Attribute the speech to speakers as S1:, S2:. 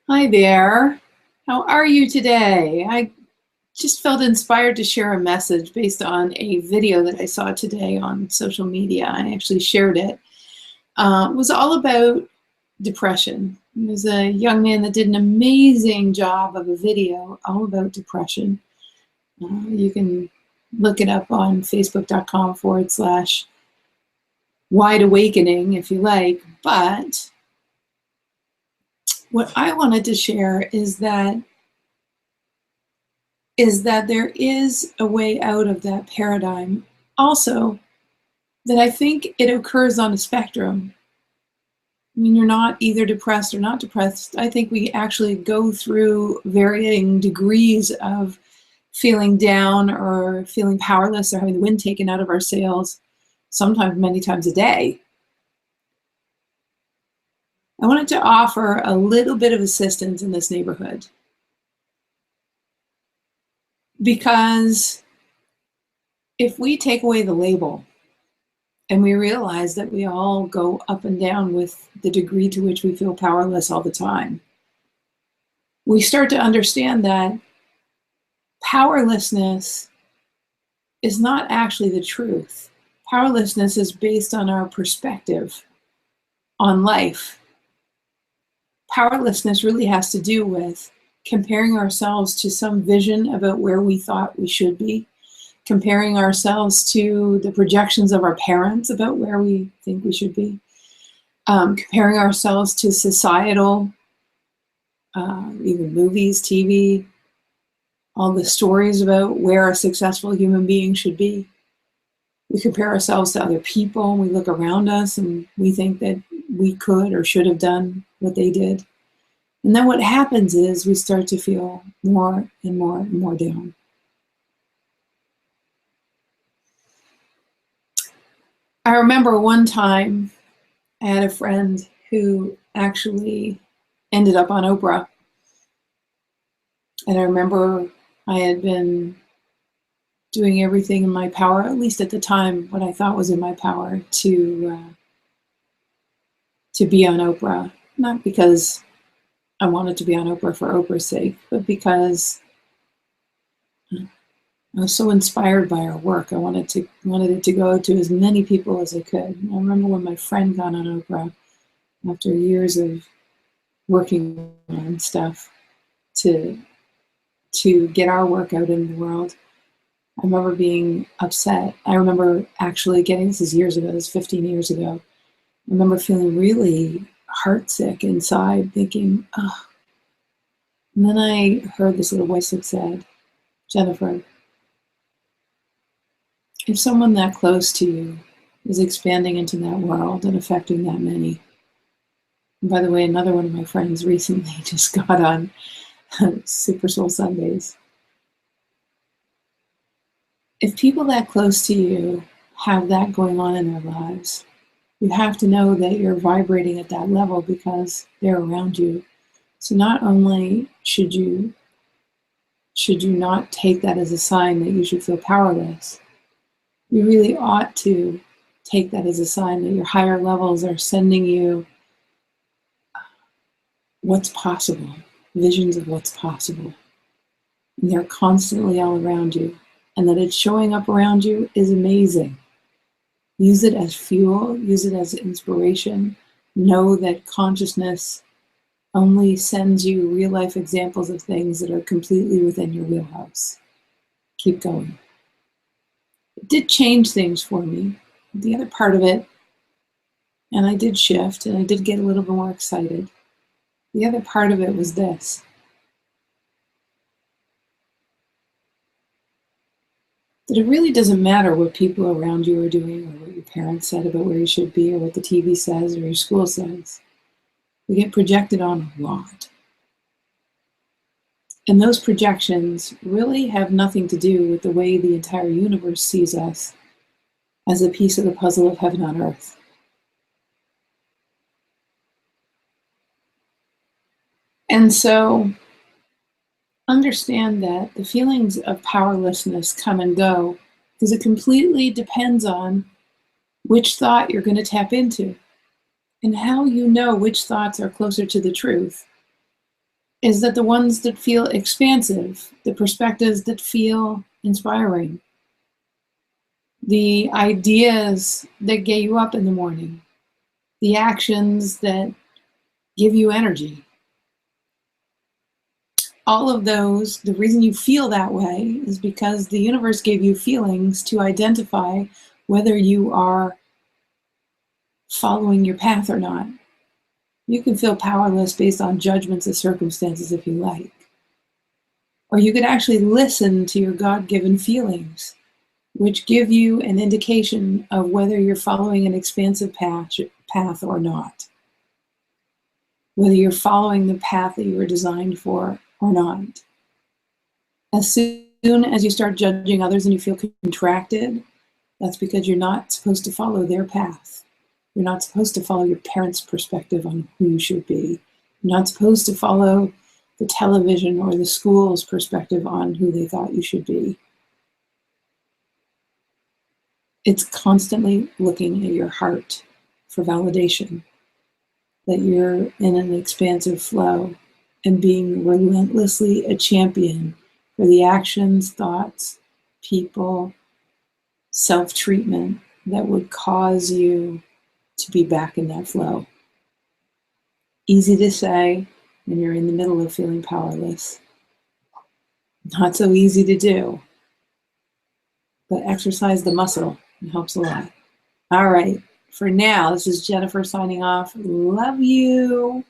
S1: Hi there. How are you today? I just felt inspired to share a message based on a video that I saw today on social media. I actually shared it. It was all about depression. There's a young man that did an amazing job of a video all about depression. You can look it up on facebook.com/wide awakening if you like. But what I wanted to share is that there is a way out of that paradigm. Also, that I think it occurs on a spectrum. I mean, you're not either depressed or not depressed. I think we actually go through varying degrees of feeling down or feeling powerless or having the wind taken out of our sails, sometimes many times a day. I wanted to offer a little bit of assistance in this neighborhood because if we take away the label and we realize that we all go up and down with the degree to which we feel powerless all the time, we start to understand that powerlessness is not actually the truth. Powerlessness is based on our perspective on life. Powerlessness really has to do with comparing ourselves to some vision about where we thought we should be, comparing ourselves to the projections of our parents about where we think we should be, comparing ourselves to societal, even movies, TV, all the stories about where a successful human being should be. We compare ourselves to other people, and we look around us and we think that we could or should have done what they did. And then what happens is we start to feel more and more and more down. I remember one time I had a friend who actually ended up on Oprah. And I remember I had been doing everything in my power, at least at the time, what I thought was in my power, to be on Oprah. Not because I wanted to be on Oprah for Oprah's sake, but because I was so inspired by her work. I wanted it to go to as many people as I could. I remember when my friend got on Oprah after years of working on stuff to get our work out in the world. I remember being upset. I remember actually this is years ago, this is 15 years ago. I remember feeling really heartsick inside, thinking, oh. And then I heard this little voice that said, Jennifer, if someone that close to you is expanding into that world and affecting that many, and by the way, another one of my friends recently just got on Super Soul Sundays. If people that close to you have that going on in their lives, you have to know that you're vibrating at that level because they're around you. So not only should you not take that as a sign that you should feel powerless, you really ought to take that as a sign that your higher levels are sending you what's possible, visions of what's possible. And they're constantly all around you. And that it's showing up around you is amazing. Use it as fuel, use it as inspiration. Know that consciousness only sends you real life examples of things that are completely within your wheelhouse. Keep going. It did change things for me. The other part of it, and I did shift and I did get a little bit more excited. The other part of it was this. That it really doesn't matter what people around you are doing or what your parents said about where you should be or what the TV says or your school says. We get projected on a lot. And those projections really have nothing to do with the way the entire universe sees us as a piece of the puzzle of heaven on earth. And so understand that the feelings of powerlessness come and go because it completely depends on which thought you're going to tap into and how you know which thoughts are closer to the truth is that the ones that feel expansive, the perspectives that feel inspiring, the ideas that get you up in the morning, the actions that give you energy. All of those, the reason you feel that way is because the universe gave you feelings to identify whether you are following your path or not. You can feel powerless based on judgments of circumstances if you like. Or you could actually listen to your God-given feelings, which give you an indication of whether you're following an expansive path or not. Whether you're following the path that you were designed for or not. As soon as you start judging others and you feel contracted, that's because you're not supposed to follow their path. You're not supposed to follow your parents' perspective on who you should be. You're not supposed to follow the television or the school's perspective on who they thought you should be. It's constantly looking at your heart for validation, that you're in an expansive flow and being relentlessly a champion for the actions, thoughts, people, self-treatment that would cause you to be back in that flow. Easy to say when you're in the middle of feeling powerless. Not so easy to do, but exercise the muscle. It helps a lot. All right, for now, this is Jennifer signing off. Love you.